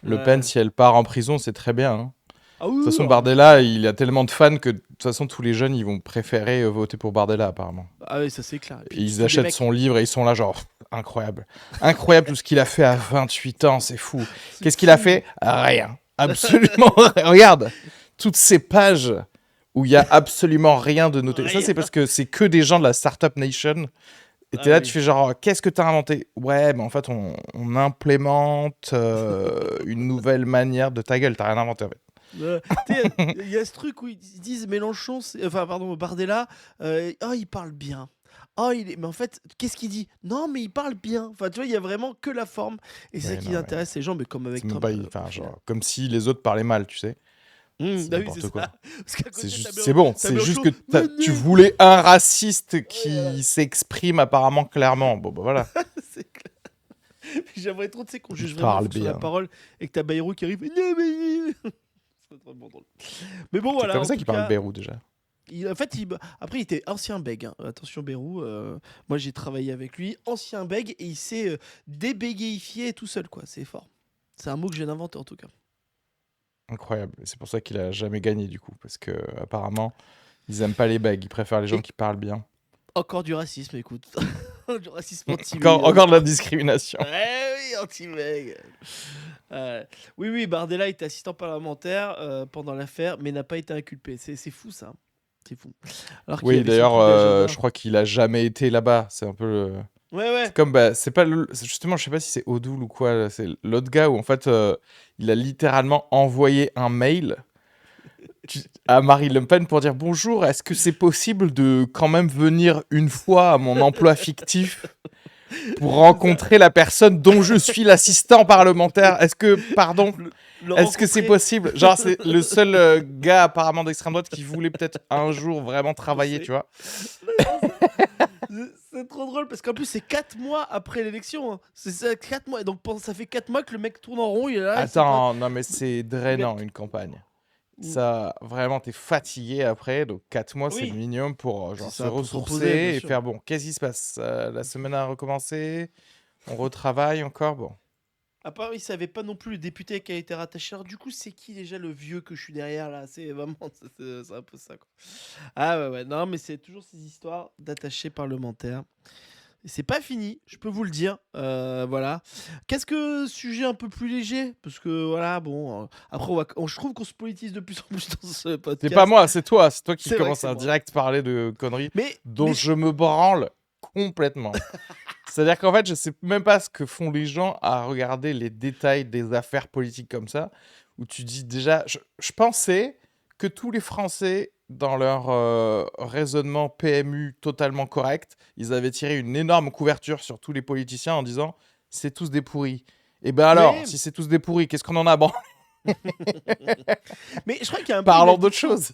Le Pen, Ouais. si elle part en prison, c'est très bien, hein. Ah De oui, toute oui, façon, alors, Bardella, il a tellement de fans que de toute façon, tous les jeunes, ils vont préférer voter pour Bardella, apparemment. ah oui, ça c'est clair. Et puis Et ils surtout des achètent mecs. son livre et ils sont là, genre, incroyable. Incroyable tout ce qu'il a fait à 28 ans, c'est fou. C'est Qu'est-ce qu'il a fou. fait? Rien. Absolument rien. Regarde, toutes ces pages où il y a absolument rien de noté. Ça, Rien. c'est parce que c'est que des gens de la Startup Nation. Et t'es Ah là, tu oui. fais genre, qu'est-ce que t'as inventé? Ouais, mais en fait, on implémente une nouvelle manière de ta gueule. T'as rien inventé, en fait. Tu sais, il y a ce truc où ils disent Mélenchon, enfin pardon, Bardella, oh il parle bien. Oh il est... Mais en fait, qu'est-ce qu'il dit? Non mais il parle bien. Enfin tu vois, il y a vraiment que la forme. Et c'est ça Mais qui non, mais intéresse les gens, mais comme c'est avec même Trump pas, au enfin, final. genre, comme si les autres parlaient mal, tu sais. C'est Bah oui, c'est n'importe ça. quoi. Parce qu'à C'est côté, juste, c'est juste Mélenchon, que mais tu nul. voulais un raciste Oui, voilà. qui s'exprime apparemment clairement. Bon, bah voilà, C'est clair. J'aimerais trop, tu sais, qu'on il juge vraiment en parle fonction de la bien. parole et que t'as Bayrou qui arrive. Non, mais... C'est vraiment drôle. Mais bon, C'est voilà, comme en ça tout qu'il parle cas, Bérou déjà. En fait, après, il était ancien bègue, hein. Attention, Bérou. Moi, j'ai travaillé avec lui. Ancien bègue, et il s'est débégayifié tout seul, quoi. C'est fort. C'est un mot que je viens d'inventer, en tout cas. Incroyable. Et c'est pour ça qu'il a jamais gagné du coup, parce que apparemment ils aiment pas les bagues, ils préfèrent les gens Et qui parlent bien. encore du racisme, écoute. Du racisme Encore, anti-bègue. encore de la discrimination. Ouais, oui, anti-bègue. Euh, oui, oui, Bardella était assistant parlementaire pendant l'affaire, mais n'a pas été inculpé. C'est fou, ça. C'est fou. Alors qu'il y Oui, avait son d'ailleurs, truc je d'agenda. crois qu'il a jamais été là-bas. C'est un peu Ouais, c'est ouais. comme, bah, c'est pas justement, je sais pas si c'est Odoul ou quoi, c'est l'autre gars où en fait, il a littéralement envoyé un mail à Marine Le Pen pour dire bonjour, est-ce que c'est possible de quand même venir une fois à mon emploi fictif pour C'est ça. rencontrer la personne dont je suis l'assistant parlementaire? Est-ce que, pardon, Le est-ce que c'est rencontrer. possible? Genre, c'est le seul gars apparemment d'extrême droite qui voulait peut-être un jour vraiment Je travailler, tu sais. vois. C'est trop drôle parce qu'en plus c'est 4 mois après l'élection, hein. C'est ça, 4 mois. Donc ça fait 4 mois que le mec tourne en rond, il est là, il sait pas. Attends, non mais c'est Il a- drainant une campagne. Ça, vraiment, t'es fatigué après, donc 4 mois, c'est le Oui, minimum pour c'est genre se ça, pour se reposer, bien ressourcer et sûr. faire bon, qu'est-ce qui se passe? La semaine a recommencé, on retravaille encore, bon. À part, il savait pas non plus le député qui a été rattaché. Alors, du coup, c'est qui déjà le vieux que je suis derrière là? C'est vraiment, c'est un peu ça, quoi. Ah ouais, ouais, non, mais c'est toujours ces histoires d'attachés parlementaires. Et c'est pas fini, je peux vous le dire. Voilà. Qu'est-ce que sujet un peu plus léger? Parce que voilà, bon. Après, je trouve qu'on se politise de plus en plus dans ce C'est pas podcast. moi, c'est toi qui C'est vrai que commence c'est à moi. direct parler de conneries Mais, dont mais je me branle complètement. C'est-à-dire qu'en fait, je sais même pas ce que font les gens à regarder les détails des affaires politiques comme ça, où tu dis déjà, je pensais que tous les Français, dans leur raisonnement PMU totalement correct, ils avaient tiré une énorme couverture sur tous les politiciens en disant, c'est tous des pourris. Et ben alors, oui. si c'est tous des pourris, qu'est-ce qu'on en a? Bon, Mais je crois qu'il y a un peu une parlons d'autre addiction. chose.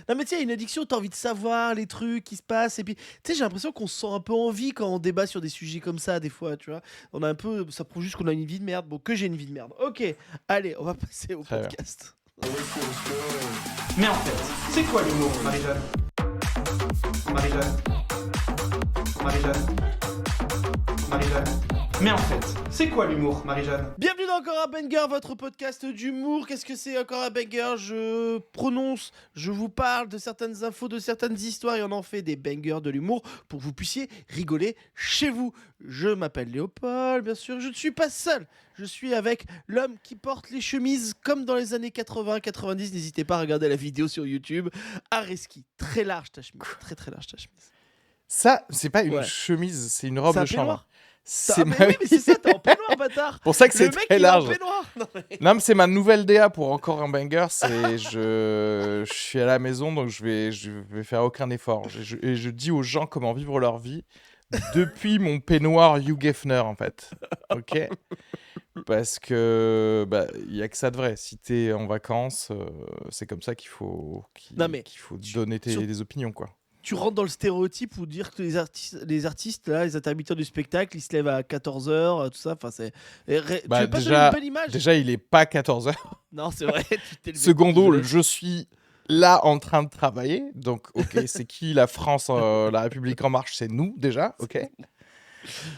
Non, mais tu sais, il y a une addiction, t'as envie de savoir les trucs qui se passent. Et puis, tu sais, j'ai l'impression qu'on se sent un peu en vie quand on débat sur des sujets comme ça, des fois, tu vois. On a un peu. Ça prouve juste qu'on a une vie de merde. Bon, que j'ai une vie de merde. Ok, allez, on va passer au Très bien. podcast. Mais en fait, c'est quoi l'humour, Marie-Jeanne? Marie-Jeanne? Marie-Jeanne? Marie-Jeanne? Mais en fait, c'est quoi l'humour, Marie-Jeanne? Bienvenue dans Encore un Banger, votre podcast d'humour. Qu'est-ce que c'est Encore un Banger? Je prononce, je vous parle de certaines infos, de certaines histoires et on en fait des bangers de l'humour pour que vous puissiez rigoler chez vous. Je m'appelle Léopold, bien sûr, je ne suis pas seul. Je suis avec l'homme qui porte les chemises comme dans les années 80-90. N'hésitez pas à regarder la vidéo sur YouTube. Areski, très large ta chemise, très très large ta chemise. Ça, c'est pas une Ouais. chemise, c'est une robe C'est de un chambre. peignoir. C'est Ah ma... mais oui, mais c'est ça, t'es en peignoir, bâtard. pour ça que Le c'est mec, très il est en large. peignoir. Non, mais... Non, mais c'est ma nouvelle DA pour encore un banger. C'est je suis à la maison, donc je vais faire aucun effort. Et je dis aux gens comment vivre leur vie depuis mon peignoir Hugh Hefner, en fait. Ok? Parce que bah il y a que ça de vrai. Si t'es en vacances, c'est comme ça Non, mais qu'il faut tu, donner sur- des opinions, quoi. tu rentres dans le stéréotype ou dire que les artistes, là, les intermittents du spectacle, ils se lèvent à 14h, tout ça. Enfin, c'est. Tu Bah veux pas donner une belle image? déjà il est pas 14h. Non, c'est vrai, tu t'es levé tôt, Secondo, désolé. je suis là en train de travailler. Donc, ok, c'est qui la France, la République en marche? C'est nous déjà, ok.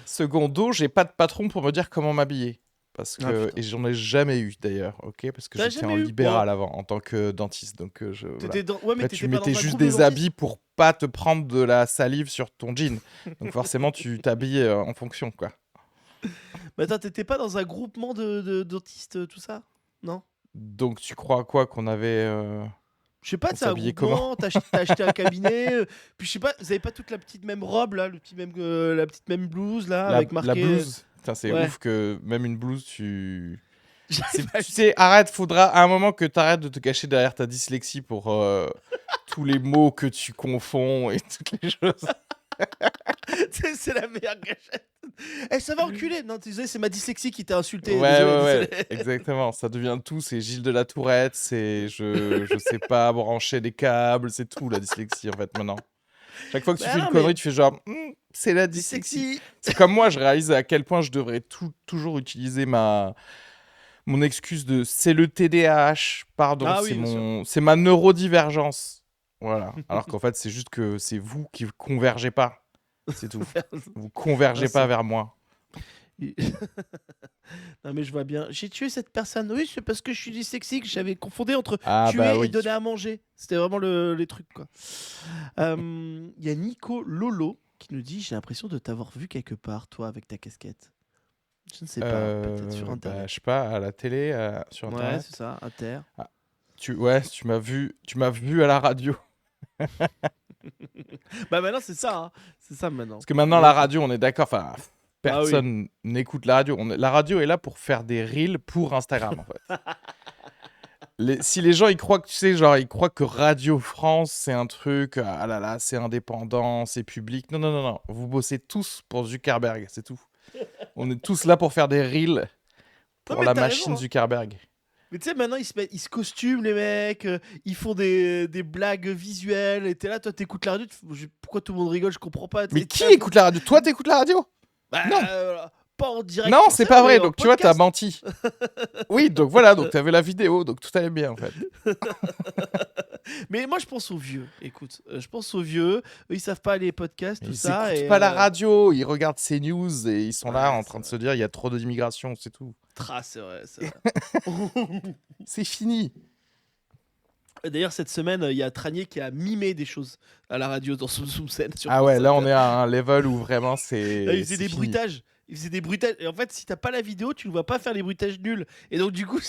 Secondo, j'ai pas de patron pour me dire comment m'habiller. parce Ah, que putain. et j'en ai jamais eu d'ailleurs, ok, parce que T'as j'étais jamais en eu? libéral avant en tant que dentiste, donc voilà. T'étais dans... Ouais, mais Là, tu t'étais pas dans mettais un juste groupe de des dentistes? habits pour pas te prendre de la salive sur ton jean, donc forcément tu t'habilles en fonction, quoi. Mais attends, t'étais pas dans un groupement de dentistes, tout ça? Non? Donc tu crois quoi qu'on avait Je sais pas, on c'est un s'habillait comment? groupement, t'as acheté un cabinet, puis je sais pas, vous avez pas toute la petite même robe là, le petit même, la petite même blouse là, La, avec la marqué. blouse, putain, c'est Ouais. ouf que même une blouse, tu J'arrive à- sais, arrête, faudra à un moment que t'arrêtes de te cacher derrière ta dyslexie pour tous les mots que tu confonds et toutes les choses. c'est la meilleure gâchette. Eh, ça va enculer. Non, désolé, c'est ma dyslexie qui t'a insulté. Ouais, Désolé, ouais, désolé. exactement. Ça devient tout. C'est Gilles de la Tourette, c'est je sais pas brancher des câbles, c'est tout la dyslexie en fait maintenant. Chaque fois que tu Bah fais non, une mais- connerie, tu fais genre c'est la dyslexie. Dyslexie. C'est comme moi, je réalise à quel point je devrais toujours utiliser mon excuse de c'est le TDAH, pardon, Ah oui, bien c'est ma neurodivergence. Voilà. Alors qu'en fait, c'est juste que c'est vous qui convergez pas. C'est tout. Vous convergez Ah, pas c'est- vers moi. Non mais je vois bien. J'ai tué cette personne. Oui, c'est parce que je suis dyslexique. J'avais confondu entre Ah tuer bah et oui. donner à manger. C'était vraiment les trucs quoi. Il y a Nico Lolo qui nous dit j'ai l'impression de t'avoir vu quelque part toi avec ta casquette. Je ne sais pas. Peut-être sur Bah, internet. je sais pas, à la télé, sur Ouais, internet. c'est ça. Inter. Tu m'as vu à la radio. Bah maintenant c'est ça. Hein. C'est ça maintenant. Parce que maintenant, la radio, on est d'accord, enfin, Ah oui. personne n'écoute la radio. La radio est là pour faire des reels pour Instagram, en fait. Si les gens, ils croient que, tu sais, genre, ils croient que Radio France, c'est un truc, ah là là, c'est indépendant, c'est public. Non, non, non, non. Vous bossez tous pour Zuckerberg, c'est tout. On est tous là pour faire des reels pour mais la t'as machine raison, hein. Zuckerberg. Mais tu sais, maintenant, ils se costument, les mecs, ils font des blagues visuelles, et t'es là, toi, t'écoutes la radio, pourquoi tout le monde rigole, je comprends pas. Mais qui écoute la radio? Toi, t'écoutes la radio? Bah, Non. pas en direct. Non, sur c'est scène, pas vrai, mais en donc tu vois, t'as podcast. menti. Oui, donc voilà, donc t'avais la vidéo, donc tout allait bien, en fait. Mais moi, je pense aux vieux, écoute, je pense aux vieux, eux, ils savent pas les podcasts, tout Ils ça. écoutent Et, pas la radio, ils regardent CNews et ils sont là Ouais, en c'est train de vrai. se dire il y a trop d'immigration, c'est tout. C'est vrai, c'est vrai. C'est fini. D'ailleurs, cette semaine, il y a Tranier qui a mimé des choses à la radio dans son Zoom scène. Sur Ah ouais, France là on Inter. est à un level où vraiment c'est. Là, il faisait c'est des fini. bruitages. Il faisait des bruitages. Et en fait, si t'as pas la vidéo, tu ne vois pas faire les bruitages nuls. Et donc, du coup,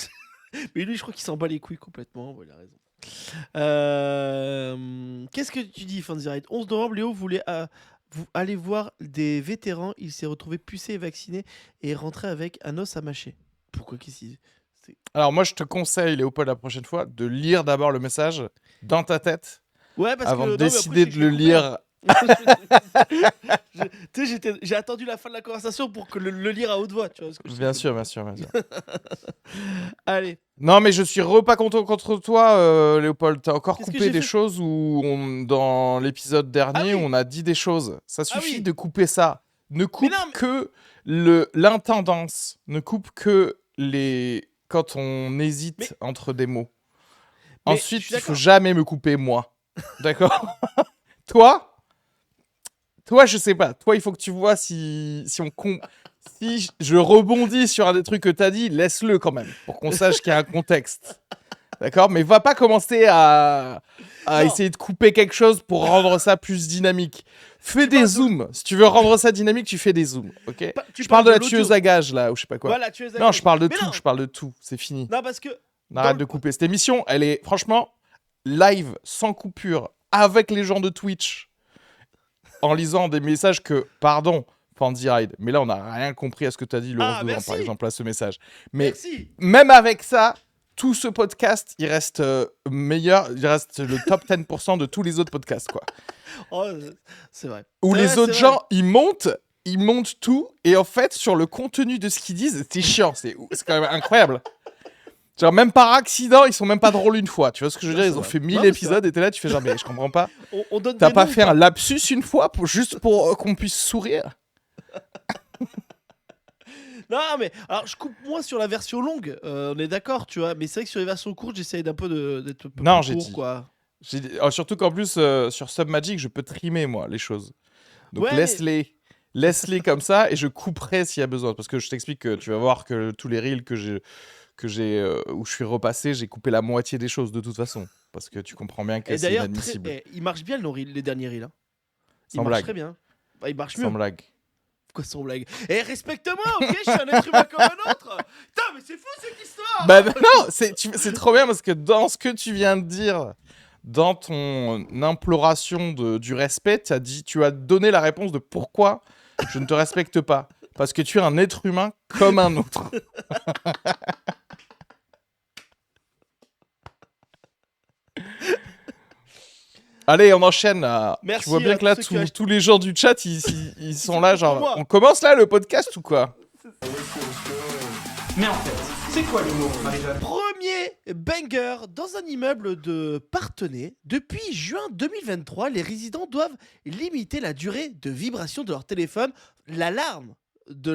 mais lui, je crois qu'il s'en bat les couilles complètement. Bon, il a raison. Qu'est-ce que tu dis, Fancy Ride 11 novembre, Léo voulait aller voir des vétérans. Il s'est retrouvé pucé et vacciné et est rentré avec un os à mâcher. Pourquoi qu'est-ce qu'il... Alors moi je te conseille, Léopold, la prochaine fois, de lire d'abord le message dans ta tête Ouais, parce avant que de non, mais après, décider de je le l'ai coupé, lire. Tu sais, j'ai attendu la fin de la conversation pour que le lire à haute voix. Tu vois, ce que je Bien veux sûr, dire. bien sûr, bien sûr. Allez. Non, mais je suis pas content contre toi, Léopold. T'as encore Qu'est-ce que coupé j'ai des fait choses où dans l'épisode dernier, Ah oui. on a dit des choses. Ça Ah suffit oui. de couper ça. Ne coupe non, mais- que l'intendance. Ne coupe que quand on hésite entre des mots. Mais Ensuite, je suis il faut d'accord. jamais me couper moi. D'accord? Toi, je sais pas. Toi, il faut que tu vois si je rebondis sur un des trucs que t'as dit, laisse-le quand même, pour qu'on sache qu'il y a un contexte. D'accord? Mais va pas commencer à Non. essayer de couper quelque chose pour rendre ça plus dynamique. Fais des parles de- zooms. Si tu veux rendre ça dynamique, tu fais des zooms. Ok? Tu Je parle de la l'audio. tueuse à gages, là, ou je sais pas quoi. Voilà, tu es Non, je parle de Mais tout. non. Je parle de tout. C'est fini. Non, parce que. Arrête dans de le- couper. Cette émission, elle est franchement live, sans coupure, avec les gens de Twitch, en lisant des messages que, pardon, Pandy Ride, mais là on n'a rien compris à ce que tu as dit le 11 Ah, novembre, merci. par exemple, à ce message. Mais Merci. même avec ça, tout ce podcast, il reste meilleur, il reste le top 10% de tous les autres podcasts, quoi. Oh, c'est vrai. Où C'est les vrai, autres c'est gens, ils montent tout, et en fait, sur le contenu de ce qu'ils disent, c'est chiant, c'est quand même incroyable. Genre, même par accident, ils sont même pas drôles une fois. Tu vois ce que je veux Non, dire? c'est Ils ont vrai. fait 1000 Non, mais c'est épisodes et t'es là, tu fais genre, mais je comprends pas. On donne T'as des pas noms fait ou un lapsus une fois juste pour qu'on puisse sourire? Non, mais alors je coupe moins sur la version longue. On est d'accord, tu vois. Mais c'est vrai que sur les versions courtes, j'essaye d'un peu d'être un peu Non, plus j'ai court, dit. quoi. Surtout qu'en plus, sur Submagic, je peux trimer, moi, les choses. Donc Ouais, laisse-les. Laisse-les comme ça et je couperai s'il y a besoin. Parce que je t'explique que tu vas voir que tous les reels où je suis repassé, j'ai coupé la moitié des choses de toute façon. Parce que tu comprends bien que Et c'est d'ailleurs, inadmissible. ils marchent bien les derniers reels. Hein. Ils Sans marchent blague. très bien. Bah, ils marchent Sans mieux. blague. Quoi, sans blague? Eh, respecte-moi, ok? Je suis un être humain comme un autre. Putain, mais c'est fou cette histoire. Bah non, c'est trop bien parce que dans ce que tu viens de dire, dans ton imploration du respect, tu as donné la réponse de pourquoi je ne te respecte pas. Parce que tu es un être humain comme un autre. Allez, on enchaîne. Merci Tu vois bien à que là, tous ceux qui tous les gens du chat, ils sont là, pour genre, moi. on commence là le podcast ou quoi? Mais en fait, c'est quoi l'humour, Marie-Jeanne? Premier banger dans un immeuble de Parthenay. Depuis juin 2023, les résidents doivent limiter la durée de vibration de leur téléphone, l'alarme de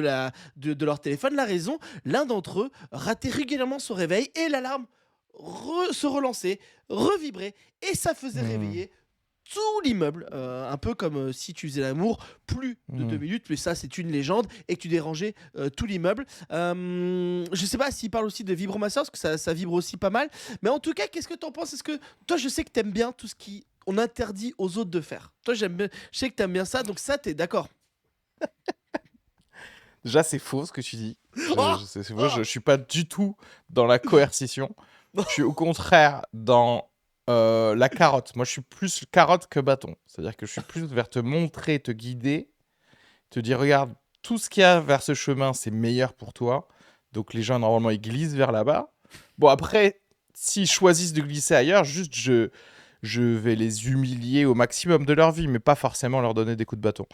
leur téléphone. La raison, l'un d'entre eux ratait régulièrement son réveil et l'alarme se relançait, revibrait et ça faisait réveiller tout l'immeuble, un peu comme si tu faisais l'amour plus de 2 minutes, mais ça c'est une légende, et que tu dérangeais tout l'immeuble. Je sais pas s'il parle aussi de vibromasseur, parce que ça vibre aussi pas mal, mais en tout cas, qu'est-ce que t'en penses? Est-ce que toi, je sais que t'aimes bien tout ce qui on interdit aux autres de faire. Toi, j'aime bien, je sais que t'aimes bien ça, donc ça, t'es d'accord? Déjà, c'est faux ce que tu dis. Oh C'est faux, je suis pas du tout dans la coercition. Je suis au contraire dans la carotte. Moi, je suis plus carotte que bâton. C'est-à-dire que je suis plus vers te montrer, te guider, te dire, regarde, tout ce qu'il y a vers ce chemin, c'est meilleur pour toi. Donc les gens, normalement, ils glissent vers là-bas. Bon, après, s'ils choisissent de glisser ailleurs, juste je vais les humilier au maximum de leur vie, mais pas forcément leur donner des coups de bâton.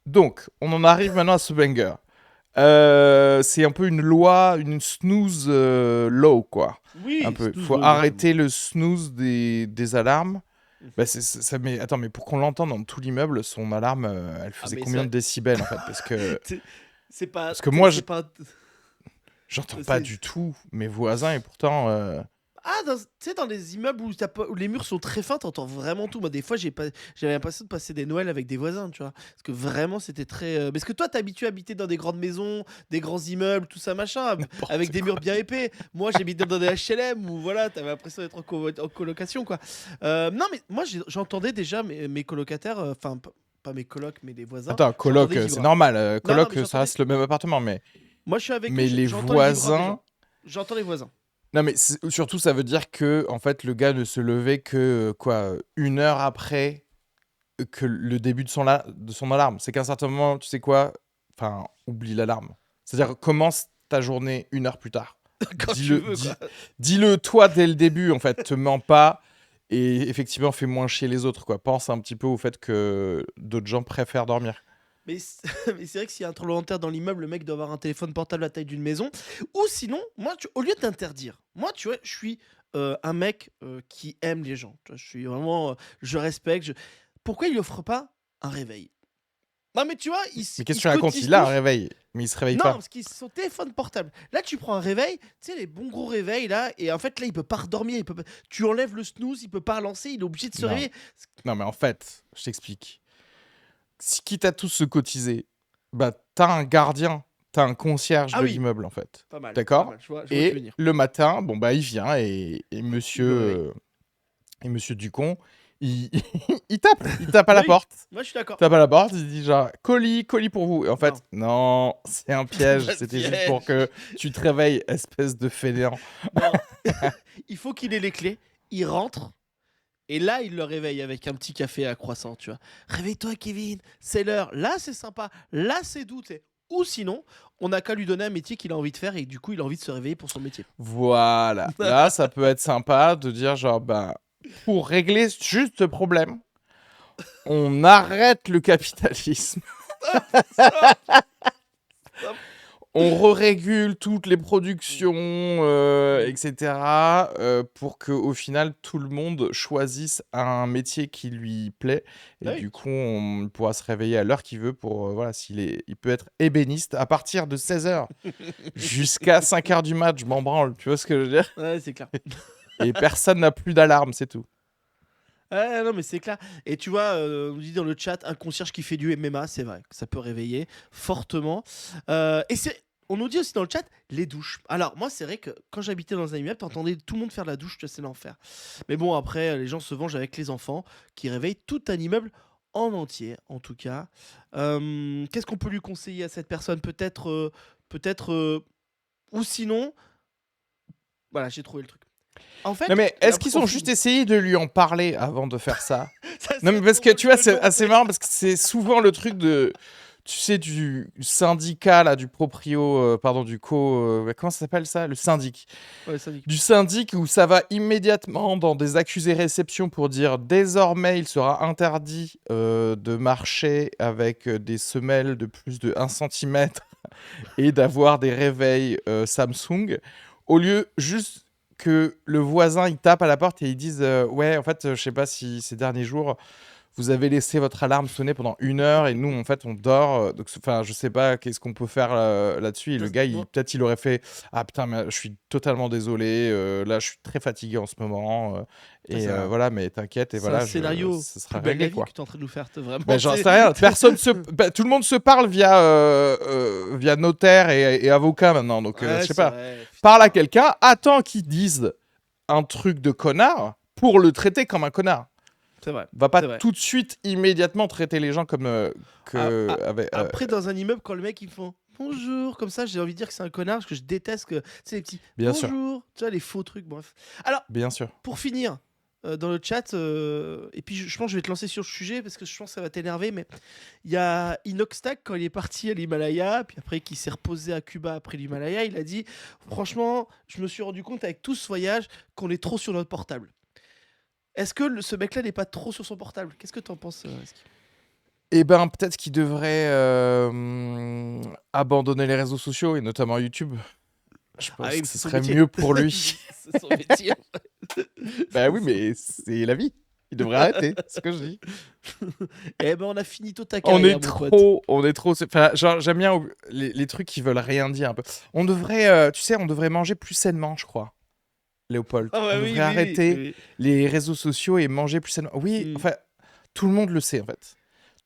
Donc, on en arrive maintenant à ce banger. C'est un peu une loi, une snooze low, quoi. Oui, Un peu. snooze Faut low, arrêter le snooze des alarmes. Bah, ça, mais attends, mais pour qu'on l'entende dans tout l'immeuble, son alarme, elle faisait mais combien ça- de décibels en fait? C'est pas. Parce que moi, c'est pas. j'entends pas c'est- du tout mes voisins et pourtant. Ah, tu sais, dans les immeubles où les murs sont très fins, t'entends vraiment tout. Moi, des fois, j'avais l'impression de passer des Noëls avec des voisins, tu vois. Parce que vraiment, c'était très. Parce que toi, t'es habitué à habiter dans des grandes maisons, des grands immeubles, tout ça, machin, avec des murs bien épais. Moi, j'habitais dans des HLM où, voilà, t'avais l'impression d'être en colocation, quoi. Non, mais moi, j'entendais déjà mes colocataires, enfin, pas mes colocs, mais des voisins. Attends, coloc, j'entendais c'est vibra. normal. Non, Coloc, mais ça j'entendais. reste le même appartement, mais Moi, je suis avec eux, les j'entends les vibras des voisins. gens. J'entends les voisins. Non, mais surtout, ça veut dire que en fait, le gars ne se levait que quoi, 1 heure après que le début de son alarme. C'est qu'à un certain moment, tu sais quoi, enfin, oublie l'alarme. C'est-à-dire, commence ta journée 1 heure plus tard. Quand tu Dis-le, veux, quoi. dis-le toi dès le début, en fait, te mens pas et effectivement, fais moins chier les autres, quoi. Pense un petit peu au fait que d'autres gens préfèrent dormir. Mais mais c'est vrai que s'il y a un tremblement de terre dans l'immeuble, le mec doit avoir un téléphone portable à la taille d'une maison. Ou sinon, moi, au lieu d'interdire, moi, tu vois, je suis un mec qui aime les gens. Tu vois, je suis vraiment, je respecte. Pourquoi il offre pas un réveil? Non, mais tu vois, Mais qu'est-ce que tu racontes? Il a un réveil, mais il se réveille Non, pas. parce qu'il c'est son téléphone portable. Là, tu prends un réveil, tu sais, les bons gros réveils, là, et en fait, là, il peut pas redormir. Tu enlèves le snooze, il peut pas relancer, il est obligé de se Non. réveiller. Non, mais en fait, je t'explique. Si quitte à tous se cotiser, bah t'as un gardien, t'as un concierge Ah de oui. l'immeuble en fait. Pas mal. D'accord. pas mal, je vois où tu veux Et venir. le matin, bon bah il vient et monsieur Il me réveille. et monsieur Ducon, il il tape à la Oui. porte. Moi, je suis d'accord. Il tape à la porte, il dit genre colis pour vous. Et en fait, non, c'est un piège. pas le C'était juste piège. pour que tu te réveilles, espèce de fainéant. Non. Il faut qu'il ait les clés, il rentre, et là, il le réveille avec un petit café à croissant, tu vois. Réveille-toi, Kevin, c'est l'heure. Là, c'est sympa. Là, c'est doux, tu sais. Ou sinon, on n'a qu'à lui donner un métier qu'il a envie de faire et du coup, il a envie de se réveiller pour son métier. Voilà. Là, ça peut être sympa de dire genre bah pour régler juste ce problème, on arrête le capitalisme. On régule toutes les productions, etc. Pour qu'au final, tout le monde choisisse un métier qui lui plaît. Et Ah oui. du coup, on pourra se réveiller à l'heure qu'il veut pour... voilà, il peut être ébéniste à partir de 16h jusqu'à 5h du mat. Je m'en branle, tu vois ce que je veux dire? Ouais, c'est clair. Et personne n'a plus d'alarme, c'est tout. Ouais, non, mais c'est clair. Et tu vois, on nous dit dans le chat, un concierge qui fait du MMA, c'est vrai, que ça peut réveiller fortement. On nous dit aussi dans le chat, les douches. Alors, moi, c'est vrai que quand j'habitais dans un immeuble, t'entendais tout le monde faire la douche, tu vois, c'est l'enfer. Mais bon, après, les gens se vengent avec les enfants qui réveillent tout un immeuble en entier, en tout cas. Qu'est-ce qu'on peut lui conseiller à cette personne? Peut-être, ou sinon, voilà, j'ai trouvé le truc. En Non, fait, mais est-ce qu'ils on ont finit. juste essayé de lui en parler avant de faire ça? Ça, Non, mais c'est parce trop que tu vois, c'est rigolo, assez mais- marrant parce que c'est souvent le truc de, tu sais, du syndicat, là, du proprio, pardon, du comment ça s'appelle ça? Le syndic. Ouais, ça dit. Du syndic où ça va immédiatement dans des accusés-réceptions pour dire désormais il sera interdit de marcher avec des semelles de plus de 1 centimètre et d'avoir des réveils Samsung, au lieu juste que le voisin il tape à la porte et ils disent ouais en fait je sais pas si ces derniers jours vous avez laissé votre alarme sonner pendant 1 heure et nous en fait on dort donc enfin je sais pas qu'est-ce qu'on peut faire là-dessus et le gars Ouais. peut-être il aurait fait ah putain mais je suis totalement désolé là je suis très fatigué en ce moment et c'est un- voilà mais t'inquiète et C'est un voilà scénario ça plus sera belle la réglé vie quoi. que tu es en train de nous faire, vraiment. Ben, j'en c'est- sais rien. Tout le monde se parle via notaire et avocat maintenant. Donc, Ouais, je sais c'est pas. vrai, Parle à putain. quelqu'un, attends qu'il dise un truc de connard pour le traiter comme un connard. C'est vrai. Va pas C'est vrai. tout de suite, immédiatement traiter les gens comme. Ah, avec, Après, dans un immeuble, quand le mec ils font bonjour, comme ça, j'ai envie de dire que c'est un connard parce que je déteste que. Tu sais, les petits Bien sûr. bonjour, tu vois, les faux trucs, bref. Alors, Bien sûr. pour finir, dans le chat, et puis je pense que je vais te lancer sur le sujet parce que je pense que ça va t'énerver, mais il y a Inoxtag quand il est parti à l'Himalaya, puis après qu'il s'est reposé à Cuba après l'Himalaya, il a dit franchement, je me suis rendu compte avec tout ce voyage qu'on est trop sur notre portable. Est-ce que ce mec-là n'est pas trop sur son portable? Qu'est-ce que t'en penses, Eski? Eh ben, peut-être qu'il devrait abandonner les réseaux sociaux et notamment YouTube. Je Ah pense oui, mais que c'est ce son serait métier. mieux pour lui. C'est son métier. Bah oui, mais c'est la vie. Il devrait arrêter, c'est ce que je dis. Eh ben, on a finito ta On carrière, est mon pote. trop, on est trop. Enfin, genre, j'aime bien les trucs qui veulent rien dire un peu. On devrait, tu sais, on devrait manger plus sainement, je crois, Léopold. Ah ouais, On oui, devrait oui, oui, arrêter oui. les réseaux sociaux et manger plus sainement. Oui, Mm. enfin, tout le monde le sait en fait.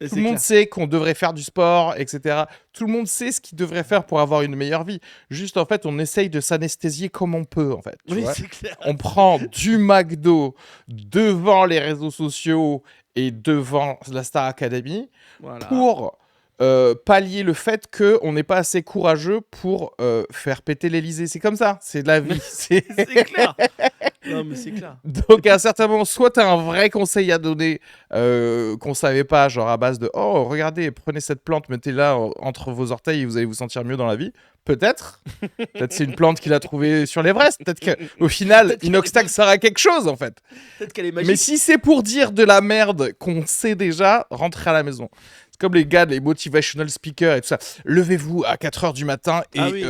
Et Tout c'est le monde clair. sait qu'on devrait faire du sport, etc. Tout le monde sait ce qu'il devrait faire pour avoir une meilleure vie. Juste, en fait, on essaye de s'anesthésier comme on peut, en fait. Tu Oui, vois, c'est clair. on prend du McDo devant les réseaux sociaux et devant la Star Academy Voilà. pour pallier le fait qu'on n'est pas assez courageux pour faire péter l'Elysée. C'est comme ça, c'est de la vie. C'est clair. Non, mais c'est clair. Donc à un certain moment, soit tu as un vrai conseil à donner qu'on savait pas, genre à base de « Oh, regardez, prenez cette plante, mettez-la entre vos orteils et vous allez vous sentir mieux dans la vie. » Peut-être. Peut-être c'est une plante qu'il a trouvée sur l'Everest. Peut-être qu'au final, Peut-être qu'elle Inoxtag est- sert à quelque chose, en fait. Peut-être qu'elle est Mais magique. si c'est pour dire de la merde qu'on sait déjà, rentrez à la maison. C'est comme les gars, les motivational speakers et tout ça. Levez-vous à 4h du matin et, Ah oui.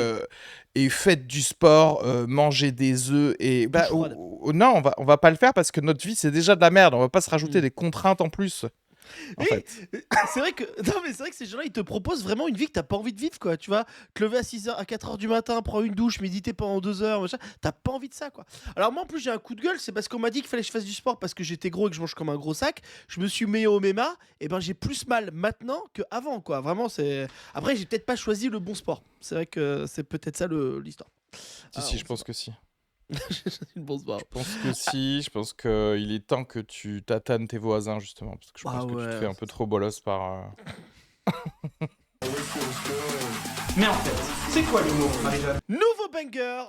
et faites du sport, mangez des œufs. Et bah, froide. non, on va pas le faire parce que notre vie, c'est déjà de la merde. On va pas se rajouter Mm. des contraintes en plus. En Oui, fait. c'est vrai que non, mais c'est vrai que ces gens-là ils te proposent vraiment une vie que t'as pas envie de vivre, quoi. Tu vois, te lever à 6h, à 4h du matin, prendre une douche, méditer pendant 2 heures, machin. T'as pas envie de ça, quoi. Alors moi en plus j'ai un coup de gueule, c'est parce qu'on m'a dit qu'il fallait que je fasse du sport parce que j'étais gros et que je mange comme un gros sac. Je me suis mis au MMA et ben j'ai plus mal maintenant que avant, quoi. Vraiment c'est. Après j'ai peut-être pas choisi le bon sport. C'est vrai que c'est peut-être ça l'histoire. Si, je pense que si. C'est le bon sport. Je pense que si. Je pense qu'il est temps que tu tatanes tes voisins, justement. Parce que je pense que tu te fais un peu trop bolos par... Mais en fait, c'est quoi l'humour, Marie-Jeanne? Nouveau banger,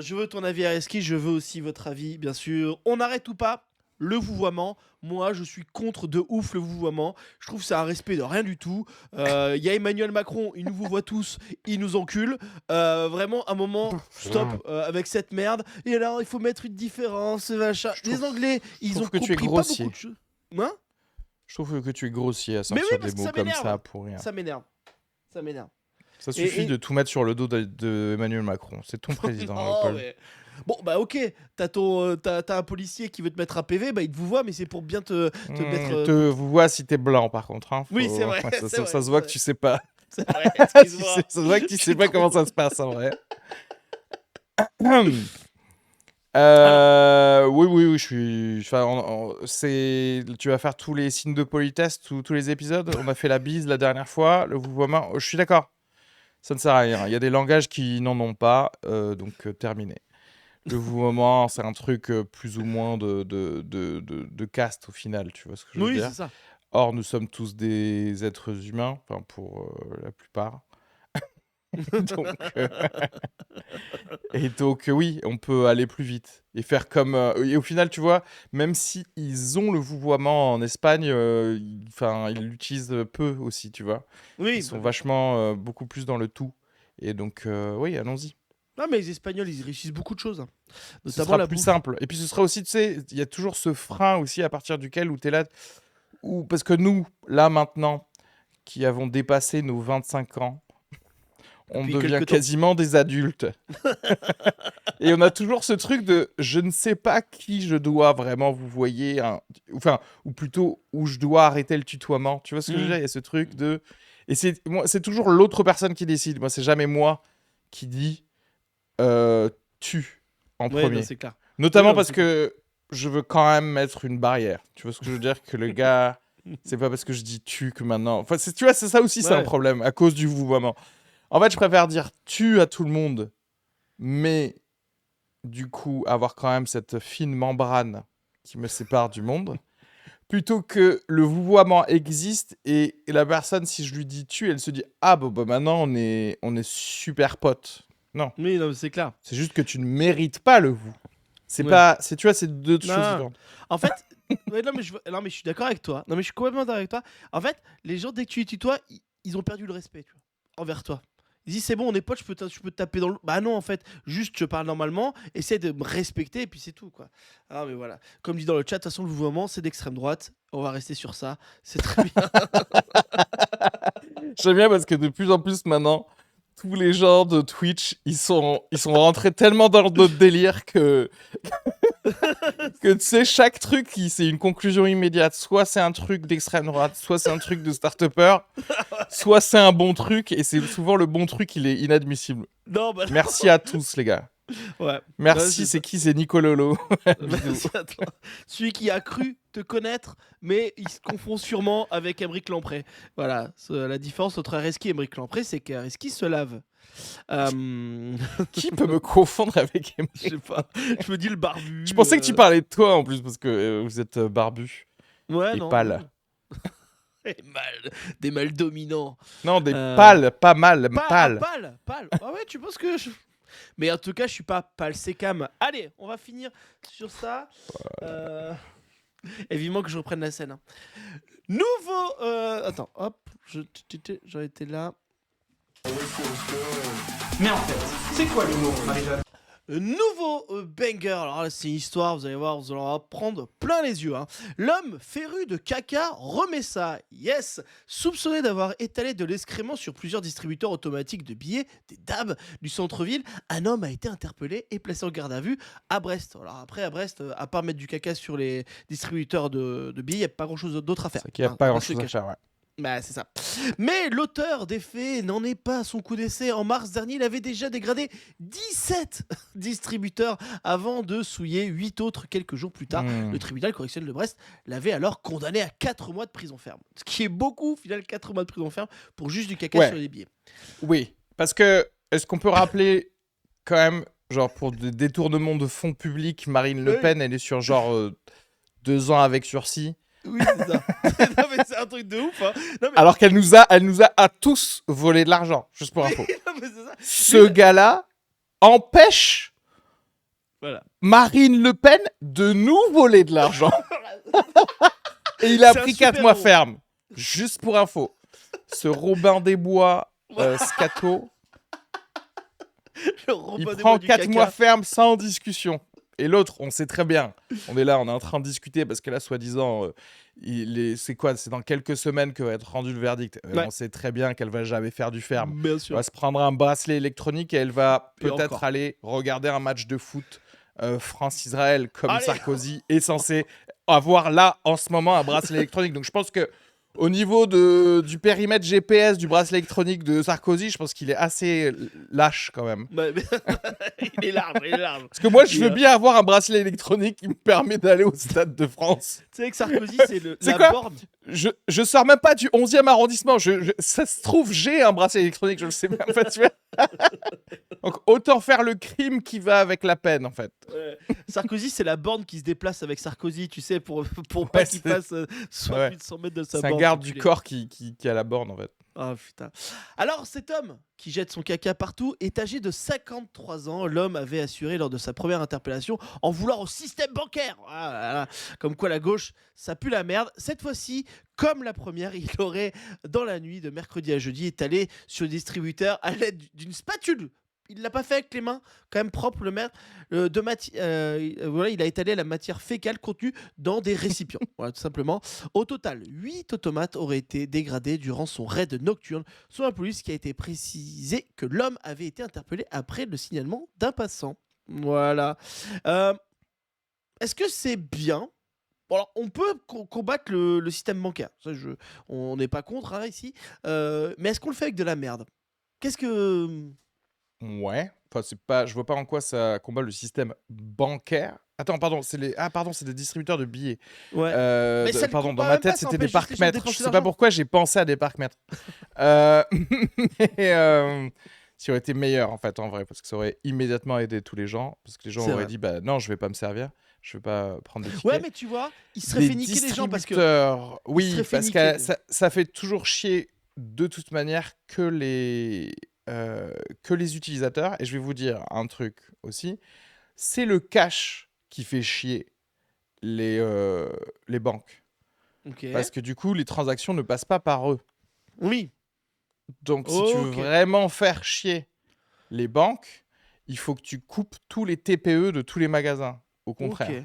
je veux ton avis Areski, je veux aussi votre avis bien sûr. On arrête ou pas le vouvoiement? Moi je suis contre de ouf le vouvoiement. Je trouve que c'est un respect de rien du tout. Il y a Emmanuel Macron, il nous vouvoie tous, il nous encule. Vraiment un moment, stop avec cette merde. Et alors il faut mettre une différence, machin. Les Anglais, ils ont trouve que tu es compris pas grossier. beaucoup de choses. Hein? Je trouve que tu es grossier à Mais sortir oui, parce des que mots ça comme m'énerve. ça pour rien. Ça m'énerve. Ça m'énerve. Ça suffit et- de tout mettre sur le dos de Emmanuel Macron. C'est ton président. Oh, Léopold. mais- Bon bah ok, t'as un policier qui veut te mettre un PV, bah il te vous voit, mais c'est pour bien te mettre. Vous vois si t'es blanc par contre. Hein. Oui, c'est vrai, ça, c'est ça vrai, se voit c'est que tu sais pas. C'est vrai, ça excuse-moi. se voit que tu sais pas comment ça se passe en vrai. Oui, je suis. Enfin, tu vas faire tous les signes de politesse, tous les épisodes. On a fait la bise la dernière fois, le vouvoiement. Je suis d'accord. Ça ne sert à rien. Il y a des langages qui n'en ont pas, donc terminé. Le vouvoiement, c'est un truc plus ou moins de caste au final, tu vois ce que je veux Oui, dire. c'est ça. Or, nous sommes tous des êtres humains, enfin pour la plupart. donc, et donc, oui, on peut aller plus vite et faire comme. Et au final, tu vois, même si ils ont le vouvoiement en Espagne, ils l'utilisent peu aussi, tu vois. Oui, Ils sont bien sûr. vachement beaucoup plus dans le tout. Et donc, oui, allons-y. Non, mais les Espagnols, ils réussissent beaucoup de choses, hein. Ce Notamment sera la plus bouffe. simple. Et puis, ce sera aussi, tu sais, il y a toujours ce frein aussi à partir duquel où tu es là. Parce que nous, là, maintenant, qui avons dépassé nos 25 ans, on Depuis devient quelque temps. quasiment des adultes. Et on a toujours ce truc de je ne sais pas qui je dois vraiment vous voyez, ou plutôt où je dois arrêter le tutoiement. Tu vois ce que je veux dire? Il y a ce truc de. Et c'est toujours l'autre personne qui décide. Moi, c'est jamais moi qui dis tu en Ouais, non, premier. c'est clair. Notamment Oui, non, parce c'est que je veux quand même mettre une barrière. Tu vois ce que je veux dire? Que le gars, c'est pas parce que je dis tu que maintenant. Enfin, tu vois, c'est ça aussi, c'est un Ouais. problème à cause du vouvoiement. En fait, je préfère dire tu à tout le monde, mais du coup, avoir quand même cette fine membrane qui me sépare du monde, plutôt que le vouvoiement existe et la personne, si je lui dis tu, elle se dit ah bah maintenant on est super potes. Non, Oui, non, mais c'est clair. c'est juste que tu ne mérites pas le vous. C'est Ouais. pas, tu vois, c'est deux choses Non. différentes. En fait, ouais, non, mais je suis d'accord avec toi. Non, mais je suis complètement d'accord avec toi. En fait, les gens, dès que tu les tutoies, ils ont perdu le respect, tu vois, envers toi. Ils disent c'est bon, on est potes, je peux te taper dans le. Bah non, en fait, juste je parle normalement, essaie de me respecter et puis c'est tout, quoi. Ah, mais voilà. Comme dit dans le chat, de toute façon, le mouvement, c'est d'extrême droite. On va rester sur ça. C'est très bien. J'aime bien parce que de plus en plus maintenant, tous les gens de Twitch, ils sont rentrés tellement dans notre délire que tu sais, chaque truc, c'est une conclusion immédiate. Soit c'est un truc d'extrême droite, soit c'est un truc de start-upper, soit c'est un bon truc, et c'est souvent le bon truc, il est inadmissible. Non, bah Merci à tous, les gars. ouais. Ouais, Merci, c'est qui? C'est Nicololo. Merci à toi. Celui qui a cru te connaître, mais il se confond sûrement avec Émeric Lampré. Voilà, la différence entre Areski et Émeric Lampré, c'est qu'Areski se lave. Qui peut me confondre avec Je Emmerich? sais pas, je me dis le barbu. Je pensais que tu parlais de toi en plus, parce que vous êtes barbu Ouais, et non. pâle. Et mal, des mâles dominants. Non, des Euh, pâles, pas mal, pâle. Pâle. Ah ouais, tu penses que Mais en tout cas, je suis pas pâle, c'est cam. Allez, on va finir sur ça. Et vivement que je reprenne la scène, hein. Nouveau. Attends, hop, j'en étais là. Mais en fait, c'est quoi l'humour, Marie-Jeanne? Nouveau banger. Alors là, c'est une histoire, vous allez voir, vous allez en prendre plein les yeux, hein. L'homme féru de caca remet ça. Yes. Soupçonné d'avoir étalé de l'excrément sur plusieurs distributeurs automatiques de billets, des DAB du centre-ville, un homme a été interpellé et placé en garde à vue à Brest. Alors après, à Brest, à part mettre du caca sur les distributeurs de billets, il n'y a pas grand-chose d'autre à faire. C'est qu'il n'y a Hein, pas on grand va se chose à cacher. faire, ouais. Bah, c'est ça. Mais l'auteur des faits n'en est pas à son coup d'essai. En mars dernier, il avait déjà dégradé 17 distributeurs avant de souiller 8 autres quelques jours plus tard. Le tribunal correctionnel de Brest l'avait alors condamné à 4 mois de prison ferme. Ce qui est beaucoup, au final, 4 mois de prison ferme pour juste du caca Ouais. sur les billets. Oui, parce que, est-ce qu'on peut rappeler quand même, genre pour des détournements de fonds publics, Marine Le Oui. Pen, elle est sur genre 2 ans avec sursis, Oui, c'est ça. Non, mais c'est un truc de ouf, hein. Non, mais... alors qu'elle nous a à tous volé de l'argent, juste pour info. Non, mais c'est ça. Ce gars-là empêche Voilà. Marine Le Pen de nous voler de l'argent. Et il a C'est un pris super 4 mois héros. ferme, juste pour info. Ce Robin des Bois, scato, Le Robin il des prend Bois du 4 caca. mois ferme sans discussion. Et l'autre, on sait très bien. On est là, on est en train de discuter parce que là, soi-disant, c'est quoi? C'est dans quelques semaines que va être rendu le verdict. Ouais. On sait très bien qu'elle va jamais faire du ferme. Bien Elle sûr. va se prendre un bracelet électronique et elle va Et peut-être encore. aller regarder un match de foot France-Israël comme Allez. Sarkozy est censé avoir là en ce moment un bracelet électronique. Donc je pense que Au niveau du périmètre GPS du bracelet électronique de Sarkozy, je pense qu'il est assez lâche quand même. Ouais, mais- il est large, il est large. Parce que moi, je Et, veux bien avoir un bracelet électronique qui me permet d'aller au Stade de France. Tu sais que Sarkozy, c'est C'est la quoi borne. Je sors même pas du 11e arrondissement. Ça se trouve, j'ai un bracelet électronique, je le sais même pas. Tu vois. Donc, autant faire le crime qui va avec la peine, en fait. Ouais. Sarkozy, c'est la borne qui se déplace avec Sarkozy, tu sais, pour pas Ouais, qu'il c'est- passe soit ouais. plus de 100 mètres de sa C'est un borne. garde du enculé. corps qui a la borne, en fait. Ah putain. Alors, cet homme qui jette son caca partout est âgé de 53 ans. L'homme avait assuré lors de sa première interpellation en vouloir au système bancaire. Ah là là. Comme quoi la gauche, ça pue la merde. Cette fois-ci, comme la première, il aurait, dans la nuit de mercredi à jeudi, étalé sur le distributeur à l'aide d'une spatule. Il l'a pas fait avec les mains, quand même propre le maire. Voilà, il a étalé la matière fécale contenue dans des récipients. Voilà, tout simplement. Au total, 8 automates auraient été dégradés durant son raid nocturne, selon la police qui a été précisé que l'homme avait été interpellé après le signalement d'un passant. Voilà. Est-ce que c'est bien? Bon, alors, on peut combattre le système bancaire. Ça, on n'est pas contre hein, ici. Mais est-ce qu'on le fait avec de la merde? Qu'est-ce que... Ouais. Enfin, c'est pas. Je vois pas en quoi ça combat le système bancaire. Attends, pardon, c'est des distributeurs de billets. Ouais. Mais ça le Pardon, combat dans ma même pas, tête, ça c'était des empêche juste les gens de parcs-mètres. Je dépenser sais de pas l'argent. pourquoi j'ai pensé à des parcs-mètres. Euh, mais, ça aurait été meilleur, en fait, en vrai, parce que ça aurait immédiatement aidé tous les gens. Parce que les gens C'est auraient vrai. dit, bah non, je vais pas me servir. Je vais pas prendre des tickets. Ouais, mais tu vois, il se serait Les fait niquer les gens parce que... distributeurs, il se oui, serait fait parce niquer. que ça fait toujours chier de toute manière que les utilisateurs. Et je vais vous dire un truc aussi, c'est le cash qui fait chier les banques. Ok. Parce que du coup, les transactions ne passent pas par eux. Oui. Donc, si tu veux Ok. vraiment faire chier les banques, il faut que tu coupes tous les TPE de tous les magasins. Au contraire.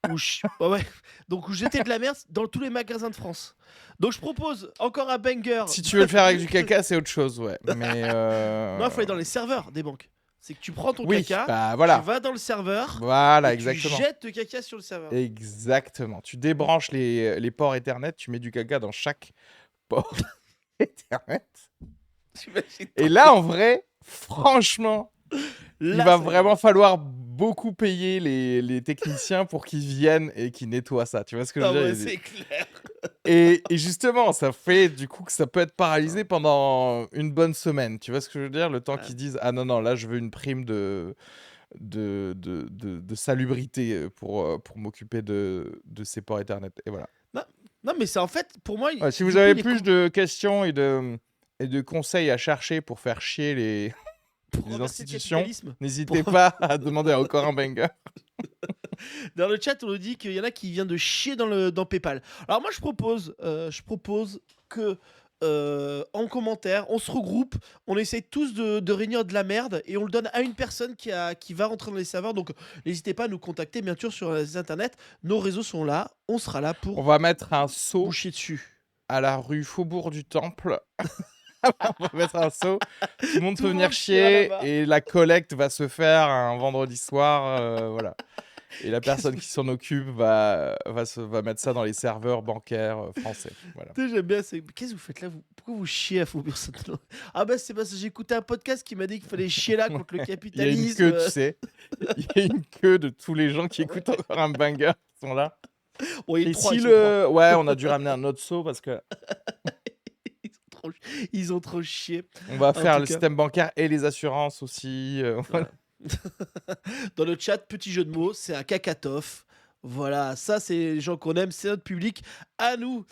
Ok. Ouais. Donc, où jeter de la merde dans tous les magasins de France. Donc, je propose encore un banger. Si tu veux le faire avec du caca, c'est autre chose, ouais. Mais Non, il faut aller dans les serveurs des banques. C'est que tu prends ton oui, caca, bah tu voilà. vas dans le serveur, Voilà, et exactement. tu jettes le caca sur le serveur. Exactement. Tu débranches les ports Ethernet, tu mets du caca dans chaque port Ethernet. T'imagines Et là, en vrai, franchement, il Là, va ça- vraiment falloir beaucoup payer les techniciens pour qu'ils viennent et qu'ils nettoient ça. Tu vois ce que je Ah veux ouais, dire? c'est clair. Et justement, ça fait du coup que ça peut être paralysé pendant une bonne semaine. Tu vois ce que je veux dire? Le temps qu'ils disent, ah non, non, là, je veux une prime de salubrité pour m'occuper de ces ports Ethernet. Et voilà. Non, mais c'est en fait, pour moi... Ouais, si du vous coup, avez il est plus de questions et de conseils à chercher pour faire chier les pour renverser le institutions, capitalisme. n'hésitez pas à demander encore un banger. Dans le chat, on nous dit qu'il y en a qui viennent de chier dans PayPal. Alors moi, je propose que en commentaire, on se regroupe, on essaie tous de réunir de la merde et on le donne à une personne qui va rentrer dans les serveurs. Donc n'hésitez pas à nous contacter, bien sûr, sur les internets. Nos réseaux sont là, on sera là On pour va mettre un seau vous chier dessus. à la rue Faubourg du Temple. On va mettre un seau. Tout le monde Tout peut le venir monde chiera chier là-bas. et la collecte va se faire un vendredi soir. Voilà. Et la personne qui s'en occupe va mettre ça dans les serveurs bancaires français. Voilà. Tu sais, j'aime bien. Qu'est-ce que vous faites là Pourquoi vous chiez à Faubourg Saint-Honoré? Ah bah c'est parce que j'ai écouté un podcast qui m'a dit qu'il fallait chier là contre le Il y a une capitalisme. queue, tu sais. Il y a une queue de tous les gens qui écoutent encore un banger qui sont là. Bon, il y a Et trois, si ils sont trois. Ouais, on a dû ramener un autre seau parce que Ils ont trop chié. on va En faire tout le cas. système bancaire et les assurances aussi. Voilà. Dans le chat, petit jeu de mots, c'est un cacatoff. Voilà, ça c'est les gens qu'on aime, c'est notre public à nous.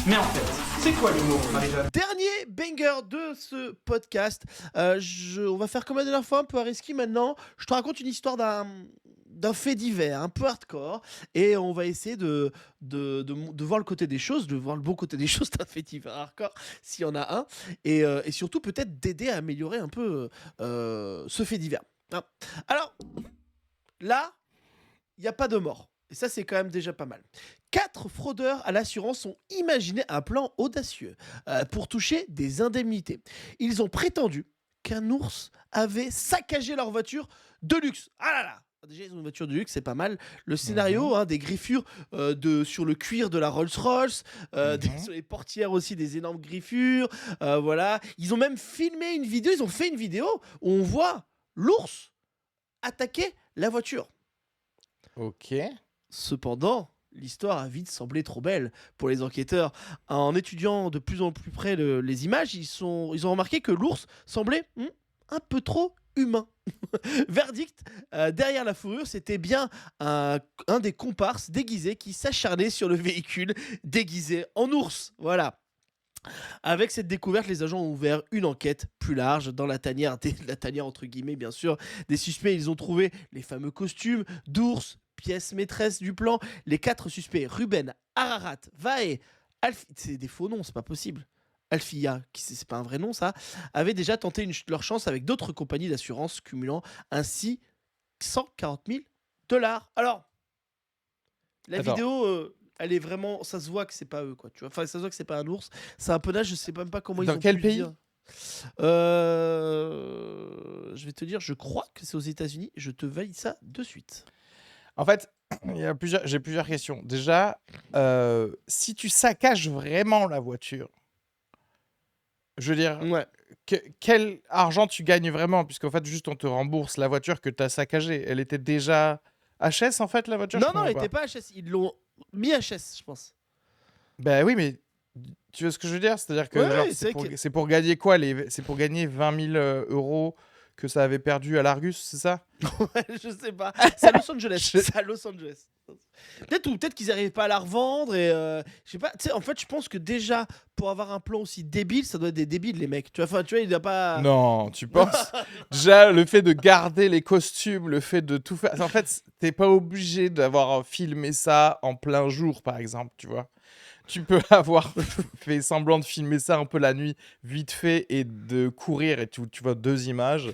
Mais en fait, c'est quoi l'humour, Marie-Jeanne? Dernier banger de ce podcast. On va faire comme la dernière fois, un peu à risky maintenant. Je te raconte une histoire d'un fait divers, un peu hardcore. Et on va essayer de voir le côté des choses, de voir le bon côté des choses d'un fait divers hardcore, s'il y en a un. Et surtout peut-être d'aider à améliorer un peu ce fait divers. Hein. Alors, là, il n'y a pas de mort. Et ça, c'est quand même déjà pas mal. 4 fraudeurs à l'assurance ont imaginé un plan audacieux pour toucher des indemnités. Ils ont prétendu qu'un ours avait saccagé leur voiture de luxe. Ah là là, Déjà, ils ont une voiture de luxe, c'est pas mal. Le scénario, hein, des griffures sur le cuir de la Rolls-Royce, sur les portières aussi, des énormes griffures. Voilà. Ils ont même filmé une vidéo, ils ont fait une vidéo où on voit l'ours attaquer la voiture. Ok. Cependant, l'histoire a vite semblé trop belle pour les enquêteurs. En étudiant de plus en plus près les images, ils ont remarqué que l'ours semblait un peu trop humain. Verdict, derrière la fourrure, c'était bien un des comparses déguisés qui s'acharnait sur le véhicule déguisé en ours. Voilà. Avec cette découverte, les agents ont ouvert une enquête plus large dans la tanière, la tanière entre guillemets bien sûr, des suspects. Ils ont trouvé les fameux costumes d'ours, pièce maîtresse du plan. Les 4 suspects, Ruben, Ararat, Vae, Alfie, c'est des faux noms, c'est pas possible. Alfia, c'est pas un vrai nom ça, avaient déjà tenté leur chance avec d'autres compagnies d'assurance, cumulant ainsi 140 000 $. Alors, la Attends. vidéo, elle est vraiment, ça se voit que c'est pas eux, quoi. Tu vois, enfin, ça se voit que c'est pas un ours. C'est un peu naze, je sais même pas comment ils Dans ont quel pu le pays dire. Je vais te dire, je crois que c'est aux États-Unis. Je te valide ça de suite. En fait, j'ai plusieurs questions. Déjà, si tu saccages vraiment la voiture, je veux dire, Ouais. quel argent tu gagnes vraiment? Puisqu'en fait, juste on te rembourse la voiture que tu as saccagée. Elle était déjà HS en fait, la voiture? Non, Je non, comprends elle pas. était pas HS. Ils l'ont mis HS, je pense. Ben oui, mais tu vois ce que je veux dire? C'est-à-dire que Ouais, genre, ouais, c'est vrai que- c'est pour gagner quoi? C'est pour gagner 20 000 euros que ça avait perdu à l'Argus, c'est ça? Ouais, je sais pas. C'est à Los Angeles. Je- C'est à Los Angeles. Peut-être qu'ils n'arrivaient pas à la revendre et je sais pas. Tu sais, en fait, je pense que déjà pour avoir un plan aussi débile, ça doit être des débiles les mecs. Tu vois, enfin, tu vois, il doit pas. Non, tu penses? Déjà, le fait de garder les costumes, le fait de tout faire. En fait, t'es pas obligé d'avoir filmé ça en plein jour, par exemple, tu vois. Tu peux avoir fait semblant de filmer ça un peu la nuit, vite fait, et de courir, et tu vois 2 images,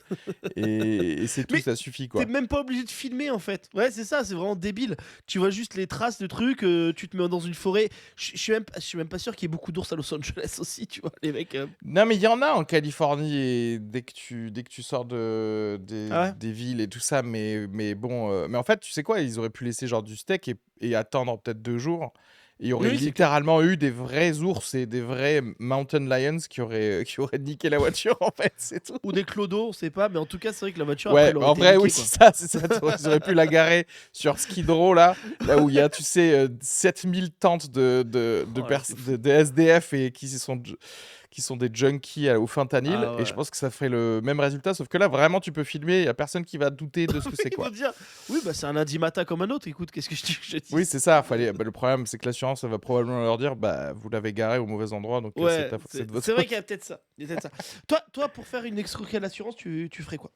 et c'est tout, Mais ça suffit, T'es quoi. même pas obligé de filmer en fait. Ouais, c'est ça, c'est vraiment débile. Tu vois juste les traces de trucs, tu te mets dans une forêt. Je suis même pas sûr qu'il y ait beaucoup d'ours à Los Angeles aussi, tu vois, les mecs. Non, mais il y en a en Californie, et dès que tu sors Ah ouais. des villes et tout ça, mais bon... mais en fait, tu sais quoi, ils auraient pu laisser genre du steak et attendre peut-être 2 jours. Et il y aurait Oui, c'est clair. littéralement eu des vrais ours et des vrais mountain lions qui auraient niqué la voiture, en fait, c'est tout. Ou des clodos, on sait pas, mais en tout cas, c'est vrai que la voiture après Ouais, elle aurait en été vrai, niquée, oui, quoi. c'est ça. Ils auraient pu la garer sur Skid Row, là où il y a, tu sais, 7000 tentes Oh là, c'est fou. de SDF et qui sont des junkies au fentanyl. Ah Et je ouais. pense que ça ferait le même résultat, sauf que là, vraiment, tu peux filmer, il n'y a personne qui va douter de ce que c'est, Ils vont quoi. dire, oui, bah c'est un lundi matin comme un autre. Écoute, qu'est-ce que je te Oui, dis? c'est ça. Le problème, c'est que l'assurance elle va probablement leur dire, bah, vous l'avez garé au mauvais endroit, donc Ouais, c'est de votre c'est vrai faute. qu'il y a peut-être ça. Il y a peut-être ça. Toi, pour faire une escroquerie à l'assurance, tu ferais quoi?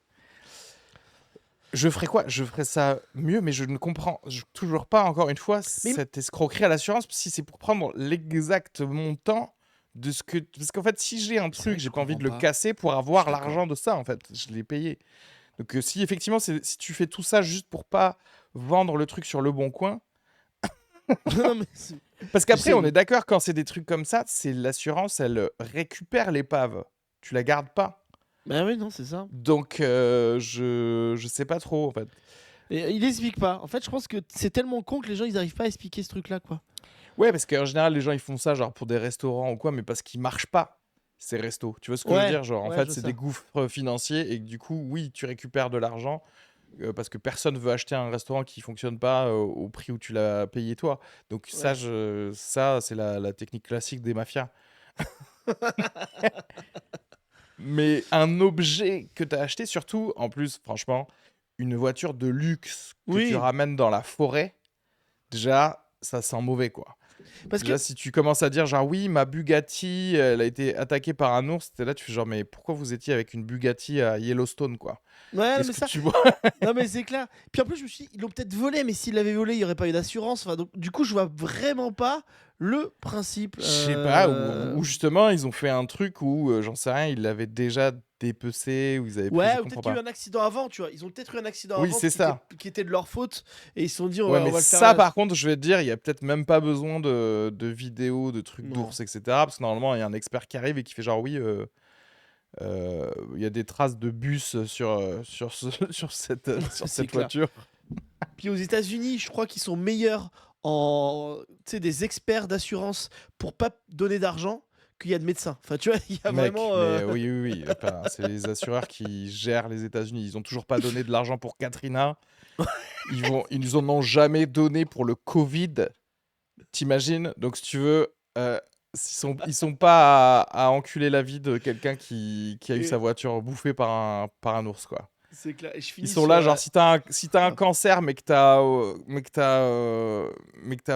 Je ferais quoi? Je ferais ça mieux, mais je ne comprends toujours pas, encore une fois, Mais cette escroquerie à l'assurance, si c'est pour prendre l'exact montant de ce que... Parce qu'en fait, si j'ai un c'est vrai truc, que j'ai je pas envie comprends de le pas. casser pour Je avoir suis d'accord. l'argent de ça, en fait. Je l'ai payé. Donc si effectivement, si tu fais tout ça juste pour pas vendre le truc sur le bon coin... Non, mais Parce tu qu'après, sais, on est d'accord, quand c'est des trucs comme ça, c'est l'assurance, elle récupère l'épave. Tu la gardes pas. bah oui, non, c'est ça. Donc, je sais pas trop, en fait. Et il explique pas. En fait, je pense que c'est tellement con que les gens ils arrivent pas à expliquer ce truc-là, quoi. Ouais, parce qu'en général, les gens, ils font ça genre pour des restaurants ou quoi, mais parce qu'ils marchent pas, ces restos. Tu vois ce que je veux Ouais, dire? Genre, en ouais, je fait, vois c'est des ça. gouffres financiers et que du coup, oui, tu récupères de l'argent parce que personne veut acheter un restaurant qui fonctionne pas au prix où tu l'as payé toi. Donc ça, Ouais. ça c'est la technique classique des mafias. Mais un objet que tu as acheté, surtout, en plus, franchement, une voiture de luxe que tu Oui, ramènes dans la forêt, déjà, ça sent mauvais, quoi. parce que Déjà, si tu commences à dire genre oui, ma Bugatti, elle a été attaquée par un ours, t'es là, tu fais genre mais pourquoi vous étiez avec une Bugatti à Yellowstone, quoi? ouais, non, Est-ce mais que ça, tu vois? non mais c'est clair. Puis en plus, je me suis dit, ils l'ont peut-être volé, mais s'ils l'avaient volé, il y aurait pas eu d'assurance. Enfin, donc du coup, je vois vraiment pas le principe. Je sais pas, ou justement ils ont fait un truc où j'en sais rien, ils l'avaient déjà dépecé, ou ils avaient pris, je Ouais, ou comprends peut-être qu'il y a eu pas. un accident avant, tu vois. Ils ont peut-être eu un accident Oui, avant c'est ça. qui était de leur faute et ils se sont dit, Ouais, on mais va le faire. ça par contre, je vais te dire, il y a peut-être même pas besoin de vidéos, de trucs Non. d'ours, etc. Parce que normalement, il y a un expert qui arrive et qui fait genre oui, il y a des traces de bus sur, sur cette C'est clair. voiture. Puis aux États-Unis, je crois qu'ils sont meilleurs en, tu sais, des experts d'assurance pour pas donner d'argent qu'il y a de médecins. Enfin, tu vois, il y a Mec, vraiment. mais oui. Enfin, c'est les assureurs qui gèrent les États-Unis. Ils ont toujours pas donné de l'argent pour Katrina. Ils nous en ont jamais donné pour le Covid. T'imagines? Donc, si tu veux, ils sont pas à enculer la vie de quelqu'un qui a eu sa voiture bouffée par un ours, quoi. C'est clair. Et je finis Ils sont sur là, la- genre, si t'as un cancer, mais que t'as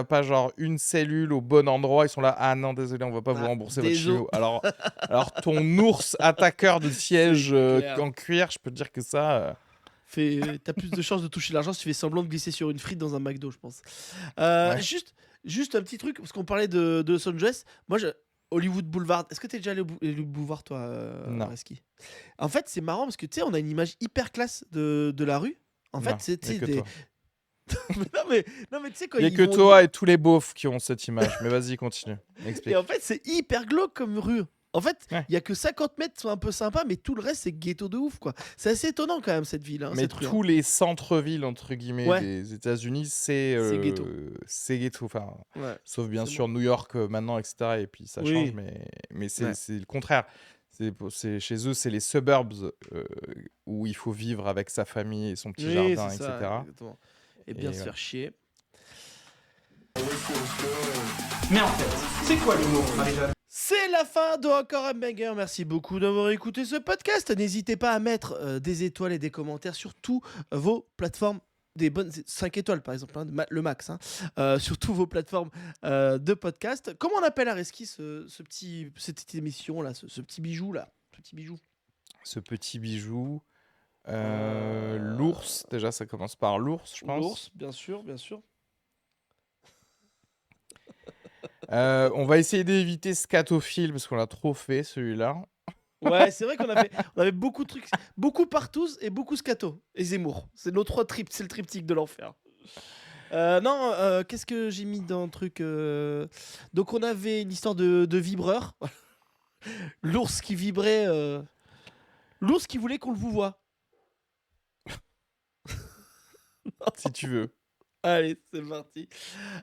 pas, genre, une cellule au bon endroit, ils sont là, ah non, désolé, on va pas vous Ah, rembourser votre désolé. chimio. Alors, ton ours attaqueur de siège clair. en cuir, je peux te dire que ça... T'as plus de chances de toucher l'argent si tu fais semblant de glisser sur une frite dans un McDo, je pense. Ouais. Juste un petit truc, parce qu'on parlait de Los Angeles. Moi, Hollywood Boulevard. Est-ce que t'es déjà allé au Hollywood Boulevard, toi, Non. Reski? En fait, c'est marrant parce que tu sais, on a une image hyper classe de la rue. En fait, Non, c'est y a que des. toi. non, mais tu sais, quand Il y a ils que vont- toi et tous les beaufs qui ont cette image. Mais vas-y, continue. Explique. Et en fait, c'est hyper glauque comme rue. En fait, il Ouais. y a que 50 mètres qui sont un peu sympas, mais tout le reste, c'est ghetto de ouf, quoi. C'est assez étonnant, quand même, cette ville. Hein, Mais cette rue, hein. tous les centres-villes, entre guillemets, Ouais. des États-Unis, c'est ghetto. C'est ghetto. Enfin, Ouais. sauf bien C'est sûr New York maintenant, etc. Et puis ça Oui. change, mais Ouais. c'est le contraire. Chez eux, c'est les suburbs où il faut vivre avec sa famille et son petit Oui, jardin, c'est etc. ça, exactement. Et bien Et se voilà. faire chier. Mais en fait, c'est quoi l'humour, Marie-Jeanne? C'est la fin de Encore un Banger. Merci beaucoup d'avoir écouté ce podcast. N'hésitez pas à mettre des étoiles et des commentaires sur toutes vos plateformes. Des bonnes 5 étoiles par exemple, hein, le max, hein, sur toutes vos plateformes de podcast. Comment on appelle à Reski cette petite émission là, ce petit bijou là, ce petit bijou? Ce petit bijou. L'ours, déjà, ça commence par l'ours, je pense. L'ours, bien sûr, bien sûr. On va essayer d'éviter Scatophile parce qu'on l'a trop fait, celui-là. Ouais, c'est vrai qu'on avait beaucoup de trucs, beaucoup Partouze et beaucoup Scato et Zemmour. C'est nos trois tripes, c'est le triptyque de l'enfer. Non, qu'est-ce que j'ai mis dans le truc Donc on avait une histoire de vibreur. L'ours qui vibrait. L'ours qui voulait qu'on le vous voit. Si tu veux. Allez, c'est parti.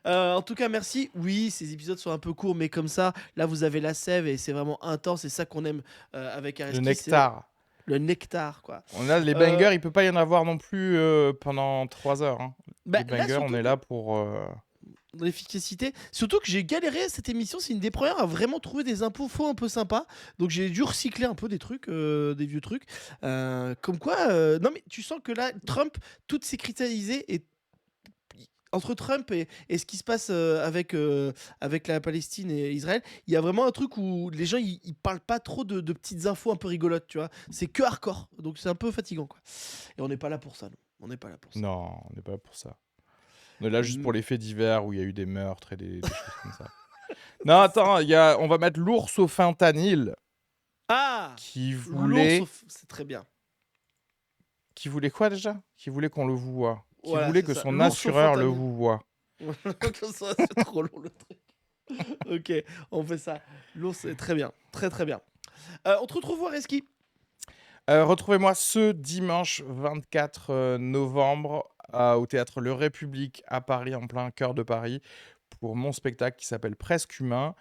En tout cas, merci. Oui, ces épisodes sont un peu courts, mais comme ça, là, vous avez la sève et c'est vraiment intense. C'est ça qu'on aime avec Areski. Le nectar. Le nectar, quoi. On a les bangers, il peut pas y en avoir non plus pendant 3 heures. Hein. Bah, Les là, bangers, surtout on est là pour... dans l'efficacité. Surtout que j'ai galéré à cette émission. C'est une des premières à vraiment trouver des infos un peu sympas. Donc j'ai dû recycler un peu des trucs, des vieux trucs. Comme quoi, non mais tu sens que là, Trump, tout s'est cristallisé et entre Trump et ce qui se passe avec la Palestine et Israël, il y a vraiment un truc où les gens ils parlent pas trop de petites infos un peu rigolotes, tu vois. C'est que hardcore, donc c'est un peu fatigant, quoi. Et on n'est pas là pour ça, nous. On n'est pas là pour ça. Non, on n'est pas là pour ça. On est là juste pour les faits divers où il y a eu des meurtres et des choses comme ça. Non, attends, on va mettre l'ours au fentanyl Ah, qui voulait... c'est très bien. Qui voulait quoi déjà? Qui voulait qu'on le voit. Qui Voilà, voulait c'est que ça. son L'ours au assureur le fentanyl. vous voit. C'est trop long le truc. Ok, on fait ça. L'ours, c'est très bien, très très bien. On te retrouve où, Reski? Retrouvez-moi ce dimanche 24 novembre au Théâtre Le République à Paris, en plein cœur de Paris, pour mon spectacle qui s'appelle Presque Humain.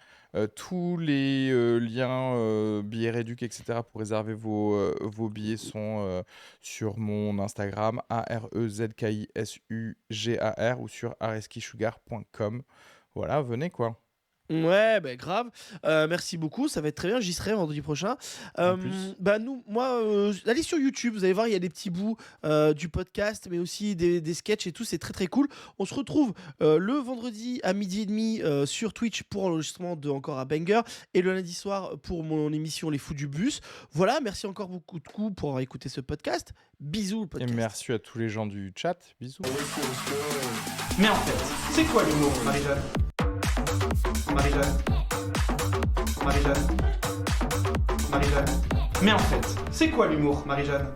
Tous les liens, billets réducs, etc. pour réserver vos billets sont sur mon Instagram, AREZKISUGAR, ou sur areskisugar.com. Voilà, venez quoi. Ouais, bah grave. Merci beaucoup, ça va être très bien. J'y serai vendredi prochain. En plus. Bah allez sur YouTube, vous allez voir, il y a des petits bouts du podcast, mais aussi des sketchs et tout. C'est très très cool. On se retrouve le vendredi à 12h30 sur Twitch pour l'enregistrement de Encore un Banger et le lundi soir pour mon émission Les Fous du Bus. Voilà, merci encore beaucoup de coups pour avoir écouté ce podcast. Bisous le Et podcast. merci à tous les gens du chat. Bisous. Mais en fait, c'est quoi l'humour, Marie-Jeanne? Marie-Jeanne. Marie-Jeanne. Marie-Jeanne. Mais en fait, c'est quoi l'humour, Marie-Jeanne?